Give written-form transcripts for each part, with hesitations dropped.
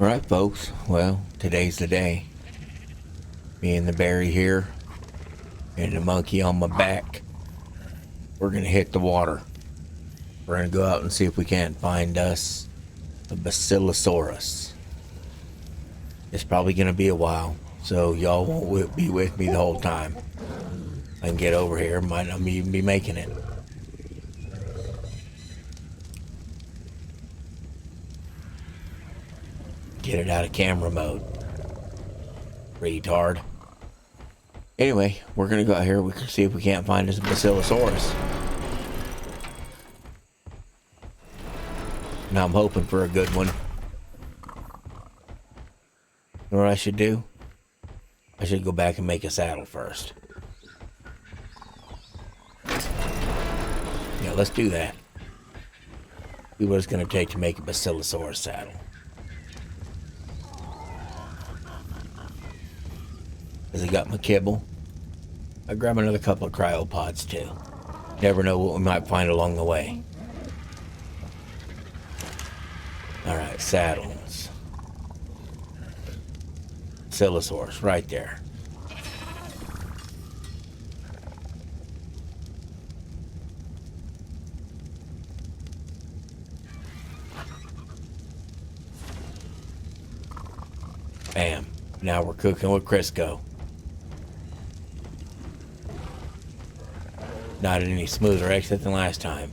Alright, folks. Well, today's the day. Me and the berry here, and the monkey on my back. We're gonna hit the water. We're gonna go out and see if we can't find us a Basilosaurus. It's probably gonna be a while, so y'all won't be with me the whole time. I can get over here, might not even be making it. Get it out of camera mode. Retard. Anyway, we're gonna go out here. We can see if we can't find us a Basilosaurus. Now I'm hoping for a good one. You know what I should do? I should go back and make a saddle first. Yeah, let's do that. See what it's gonna take to make a Basilosaurus saddle. Has he got my kibble? I'll grab another couple of cryopods too. Never know what we might find along the way. Alright, saddles. Basilosaurus, right there. Bam. Now we're cooking with Crisco. Not any smoother exit than last time.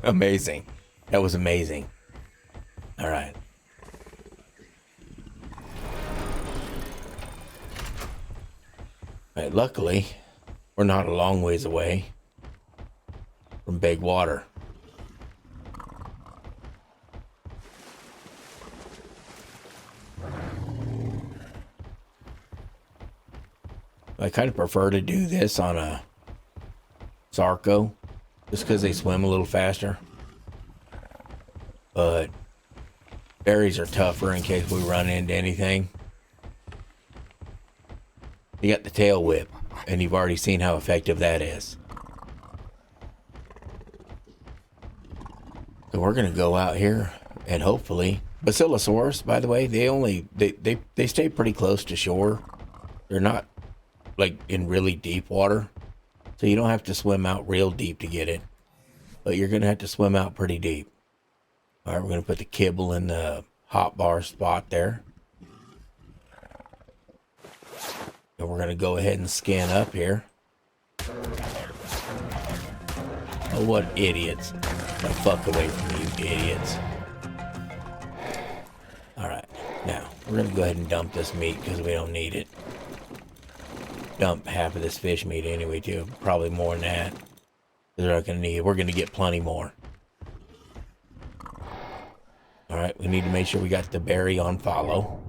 Amazing. That was amazing. Alright. Alright, luckily, we're not a long ways away from big water. I kind of prefer to do this on a Zarko, just because they swim a little faster. But berries are tougher in case we run into anything. You got the tail whip, and you've already seen how effective that is. So we're gonna go out here and hopefully Basilosaurus, by the way, they stay pretty close to shore. They're not like in really deep water, so you don't have to swim out real deep to get it, but you're gonna have to swim out pretty deep. All right, we're gonna put the kibble in the hot bar spot there, and we're gonna go ahead and scan up here. Oh, what idiots. The fuck away from me, you idiots. All right, now we're gonna go ahead and dump this meat because we don't need it. Dump half of this fish meat anyway too, probably more than that. We're not gonna need it. We're gonna get plenty more. All right, we need to make sure we got the berry on follow,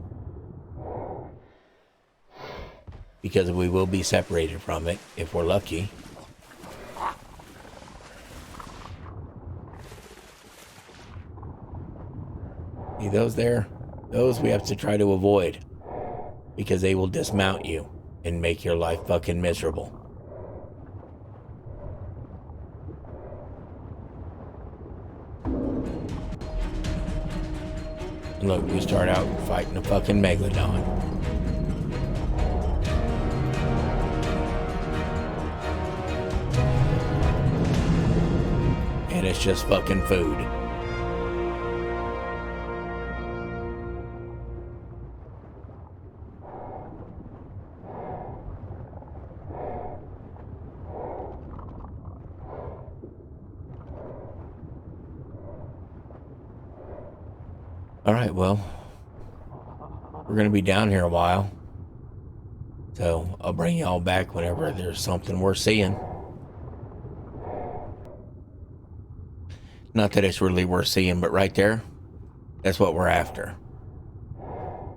because we will be separated from it if we're lucky. See those there? Those we have to try to avoid, because they will dismount you and make your life fucking miserable. And look, we start out fighting a fucking megalodon. And it's just fucking food. Alright, well, we're going to be down here a while, so I'll bring y'all back whenever there's something worth seeing. Not that it's really worth seeing, but right there, that's what we're after.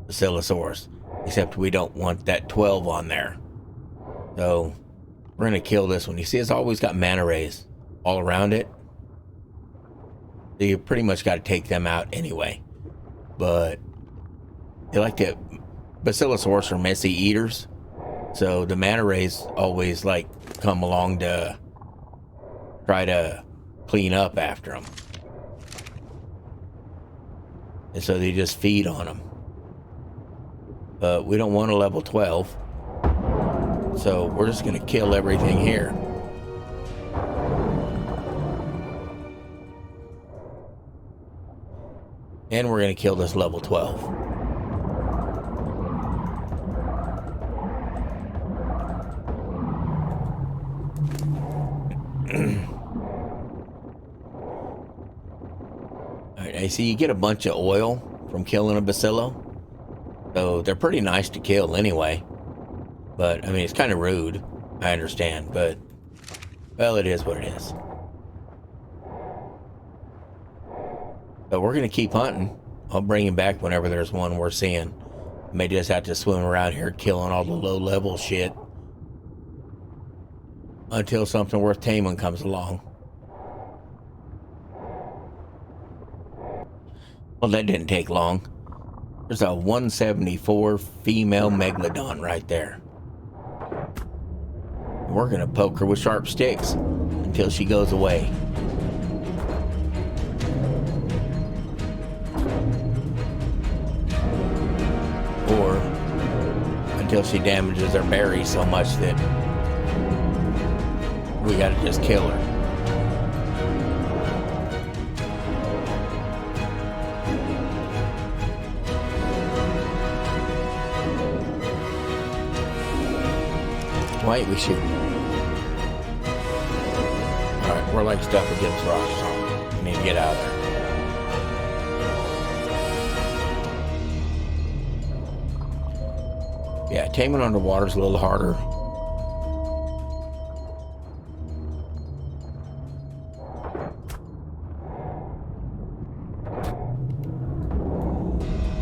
Basilosaurus. Except we don't want that 12 on there. So, we're going to kill this one. You see, it's always got manta rays all around it. So you pretty much got to take them out anyway. But they like to, Basilosaurus are messy eaters, so the manta rays always like come along to try to clean up after them. And so they just feed on them. But we don't want a level 12. So we're just going to kill everything here. And we're going to kill this level 12. Alright, I see you get a bunch of oil from killing a bacillo. So they're pretty nice to kill anyway. But, I mean, it's kind of rude. I understand, but, well, it is what it is. But we're going to keep hunting. I'll bring him back whenever there's one we're seeing. May just have to swim around here killing all the low-level shit until something worth taming comes along. Well, that didn't take long. There's a 174 female megalodon right there. We're going to poke her with sharp sticks until she goes away. Or until she damages our berries so much that we gotta just kill her. Why ain't we shooting? Alright, we're like stuck against rocks, so we need to get out of there. Yeah, taming underwater is a little harder.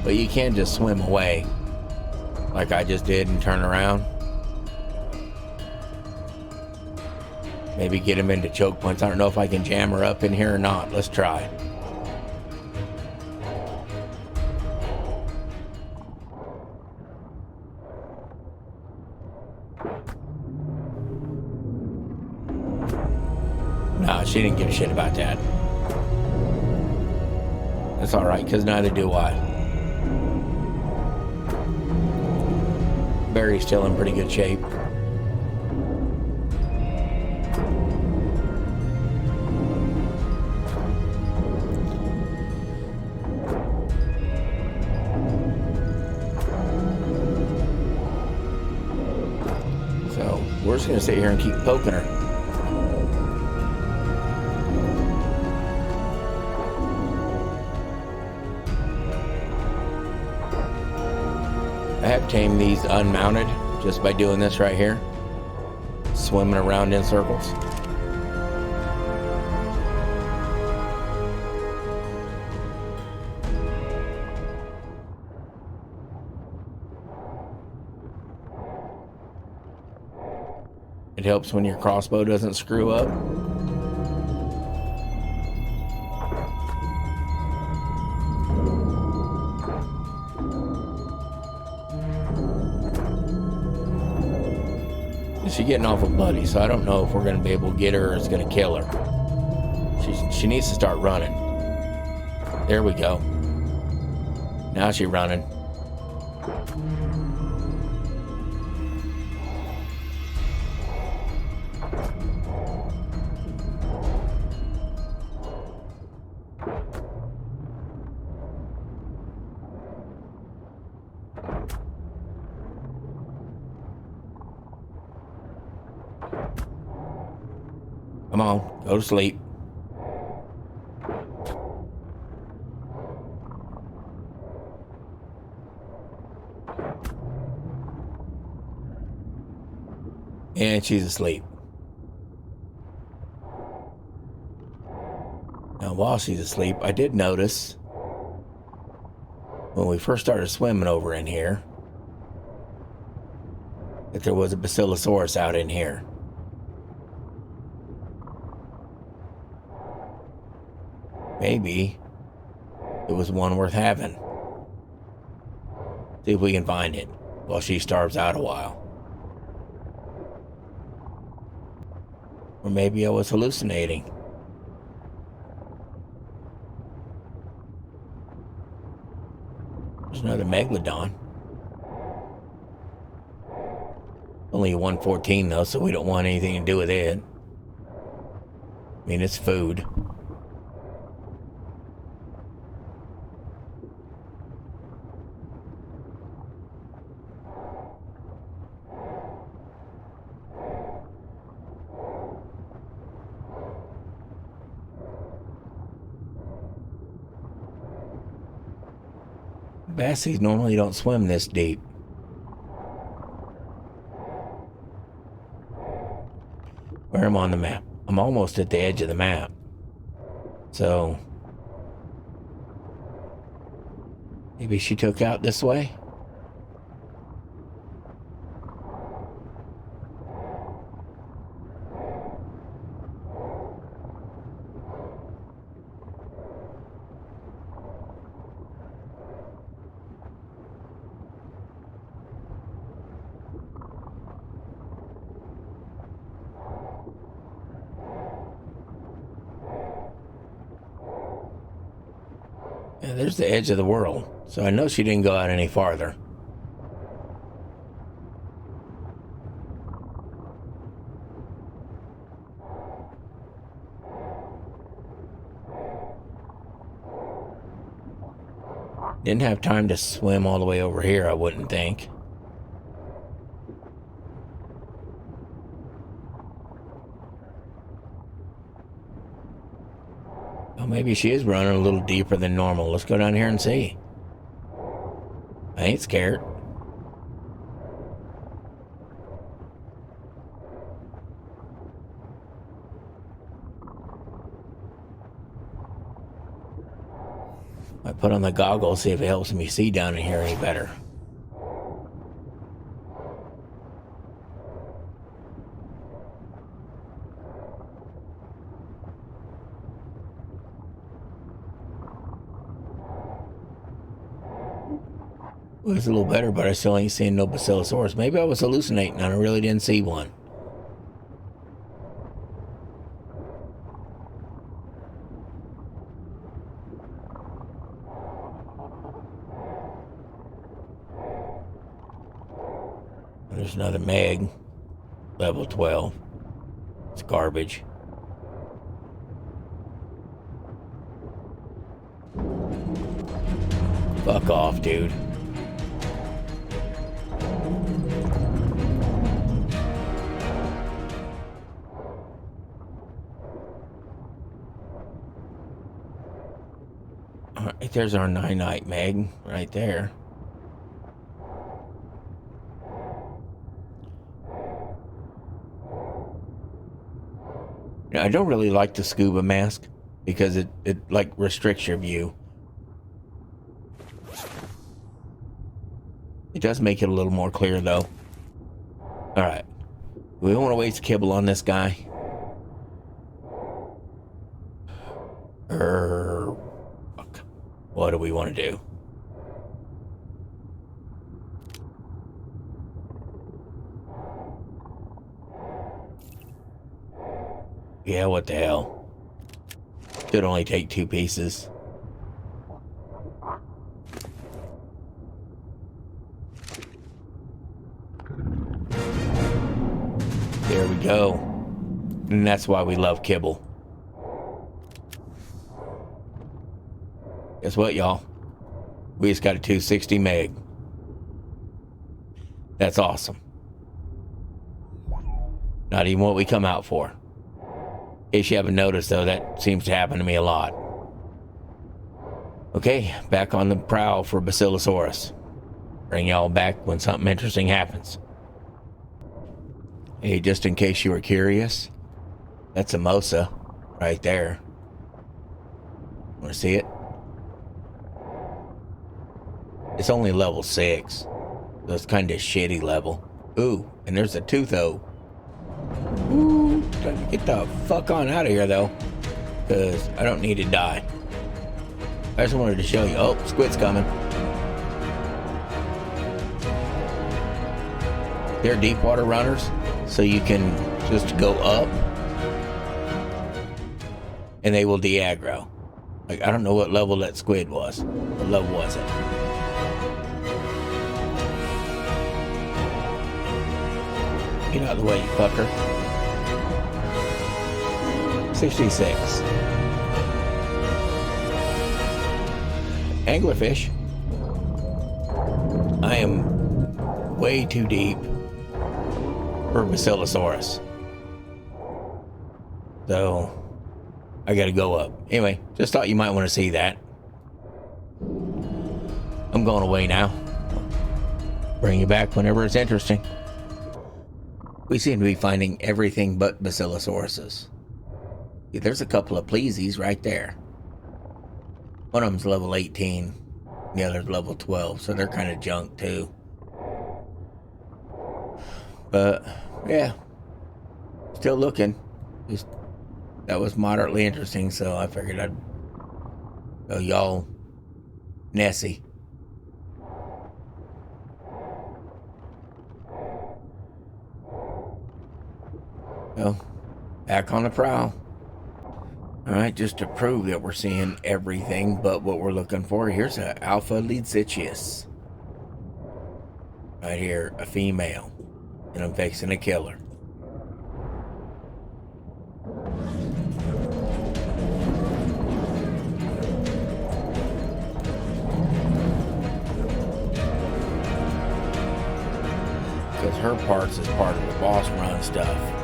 But you can't just swim away like I just did and turn around. Maybe get him into choke points. I don't know if I can jam her up in here or not. Let's try. Nah, she didn't give a shit about that. That's alright, because neither do I. Barry's still in pretty good shape. So, we're just going to sit here and keep poking her. I have tamed these unmounted just by doing this right here. Swimming around in circles. It helps when your crossbow doesn't screw up. She's getting awful bloody, so I don't know if we're going to be able to get her or it's going to kill her. She needs to start running. There we go. Now she's running. Come on, go to sleep. And she's asleep. Now, while she's asleep, I did notice when we first started swimming over in here that there was a Basilosaurus out in here. Maybe it was one worth having. See if we can find it while she starves out a while. Or maybe I was hallucinating. There's another megalodon. Only a 114 though, so we don't want anything to do with it. I mean, it's food. Bassies normally don't swim this deep. Where am I on the map? I'm almost at the edge of the map. So maybe she took out this way? Yeah, there's the edge of the world. So I know she didn't go out any farther. Didn't have time to swim all the way over here, I wouldn't think. Oh, maybe she is running a little deeper than normal. Let's go down here and see. I ain't scared. I put on the goggles, see if it helps me see down in here any better. Well, it's a little better, but I still ain't seeing no Basilosaurus. Maybe I was hallucinating and I really didn't see one. There's another Meg, level 12. It's garbage. Fuck off, dude. Alright, there's our 9-night Meg, right there. I don't really like the scuba mask because it like restricts your view. It does make it a little more clear though. Alright. We don't want to waste kibble on this guy. Fuck. What do we want to do? Yeah, what the hell? Should only take 2 pieces. There we go. And that's why we love kibble. Guess what, y'all? We just got a 260 meg. That's awesome. Not even what we come out for. In case you haven't noticed, though, that seems to happen to me a lot. Okay, back on the prowl for Basilosaurus. Bring y'all back when something interesting happens. Hey, just in case you were curious, that's a Mosa right there. Want to see it? It's only level 6, so it's kind of shitty level. Ooh, and there's a Tootho. Ooh, time to get the fuck on out of here, though, because I don't need to die. I just wanted to show you. Oh, squid's coming. They're deep water runners, so you can just go up, and they will de-aggro. Like, I don't know what level that squid was. What level was it? Get out of the way, you fucker. 66. Anglerfish. I am way too deep for Basilosaurus. So I gotta go up. Anyway, just thought you might want to see that. I'm going away now. Bring you back whenever it's interesting. We seem to be finding everything but Basilosauruses. Yeah, there's a couple of pleasies right there. One of them's level 18. The other's level 12, so they're kind of junk too. But yeah, still looking. Just that was moderately interesting, so I figured I'd go y'all Nessie. So back on the prowl. Alright, just to prove that we're seeing everything but what we're looking for, here's an Alpha Leadsichius. Right here, a female. And I'm fixing to kill her. Because her parts is part of the boss run stuff.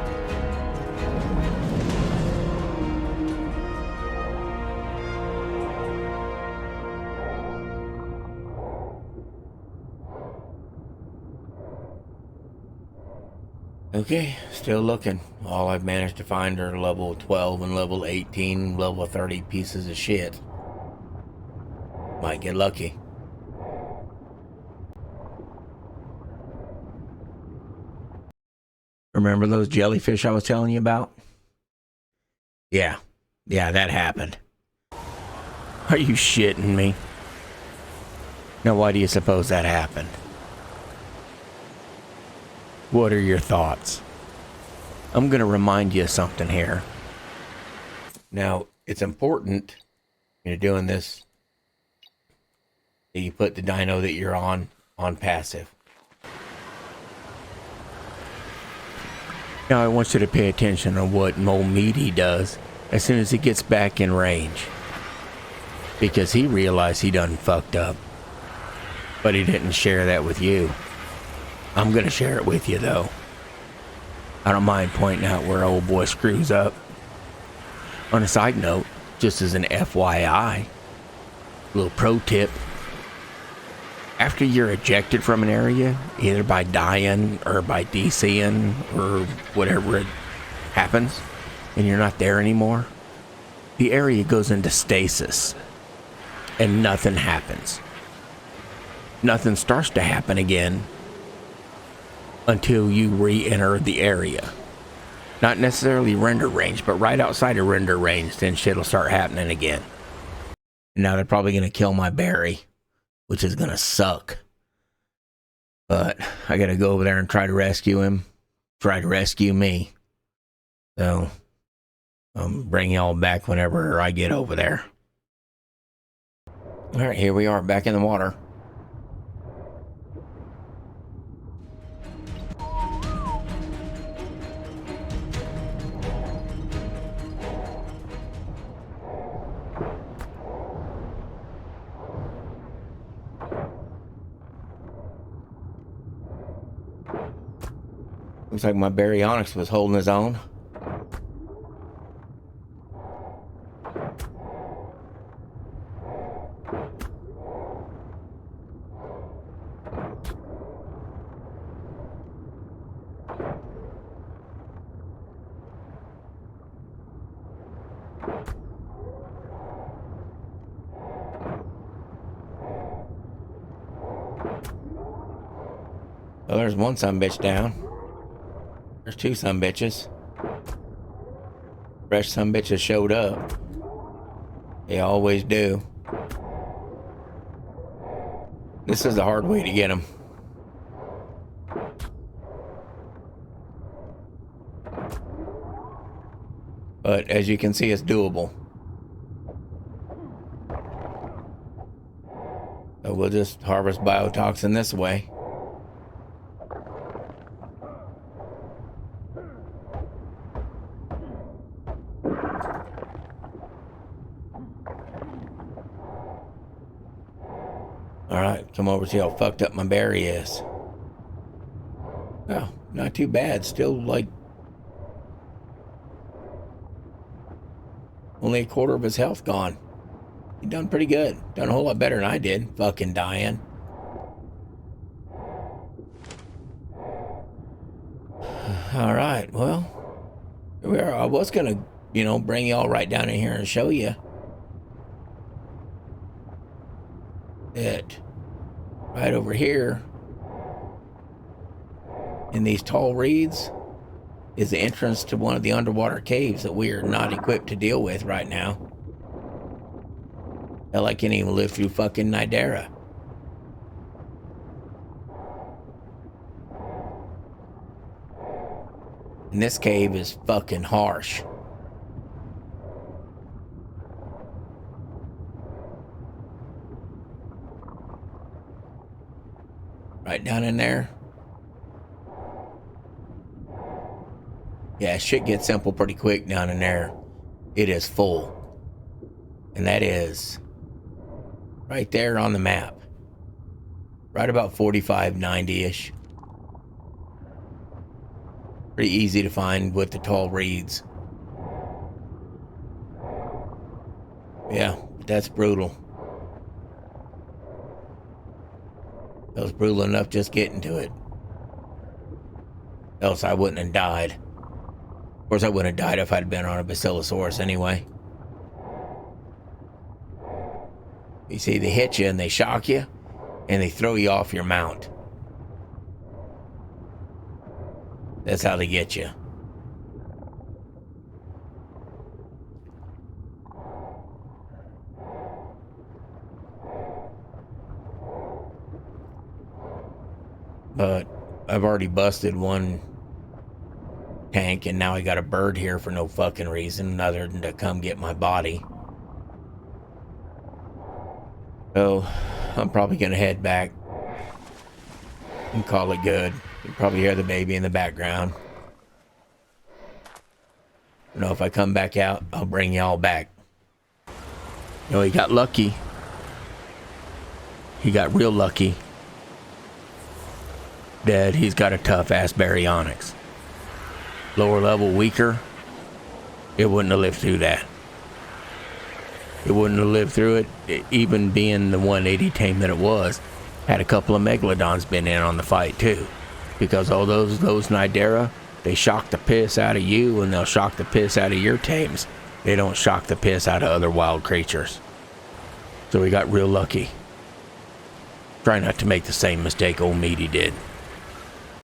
Okay, still looking. All I've managed to find are level 12 and level 18, level 30 pieces of shit. Might get lucky. Remember those jellyfish I was telling you about? Yeah, that happened. Are you shitting me? Now, why do you suppose that happened? What are your thoughts? I'm going to remind you of something here. Now, it's important when you're doing this that you put the dino that you're on passive. Now, I want you to pay attention to what Mole Meaty does as soon as he gets back in range. Because he realized he done fucked up. But he didn't share that with you. I'm going to share it with you, though. I don't mind pointing out where old boy screws up. On a side note, just as an FYI, little pro tip. After you're ejected from an area, either by dying or by DCing or whatever it happens, and you're not there anymore, the area goes into stasis and nothing happens. Nothing starts to happen again until you re-enter the area. Not necessarily render range, but right outside of render range, then shit'll start happening again. Now they're probably going to kill my berry, which is going to suck. But I got to go over there and try to rescue him. Try to rescue me. So, bring y'all back whenever I get over there. Alright, here we are, back in the water. Looks like my Baryonyx was holding his own. Well, there's one sumbitch down. There's two sumbitches. Fresh sumbitches showed up. They always do. This is the hard way to get them. But as you can see, it's doable. So we'll just harvest biotoxin this way. Alright, come over, see how fucked up my berry is. Oh, not too bad. Still, like, only a quarter of his health gone. He done pretty good. Done a whole lot better than I did. Fucking dying. Alright, well, here we are. I was gonna, bring y'all right down in here and show you that right over here in these tall reeds is the entrance to one of the underwater caves that we are not equipped to deal with right now. Hell, I can't even live through fucking Nidera. And this cave is fucking harsh. Right down in there. Yeah, shit gets simple pretty quick down in there. It is full. And that is right there on the map. Right about 4590-ish. Pretty easy to find with the tall reeds. Yeah, that's brutal. That was brutal enough just getting to it. Else I wouldn't have died. Of course, I wouldn't have died if I'd been on a Basilosaurus anyway. You see, they hit you and they shock you, and they throw you off your mount. That's how they get you. But I've already busted one tank, and now I got a bird here for no fucking reason other than to come get my body. So I'm probably gonna head back and call it good. You probably hear the baby in the background. If I come back out, I'll bring y'all back. He got lucky. He got real lucky that he's got a tough ass baryonyx. Lower level, weaker, it wouldn't have lived through that. It wouldn't have lived through it, even being the 180 tame that it was. Had a couple of megalodons been in on the fight too. Because all those Nidera, they shock the piss out of you, and they'll shock the piss out of your tames. They don't shock the piss out of other wild creatures. So we got real lucky. Try not to make the same mistake old Meaty did.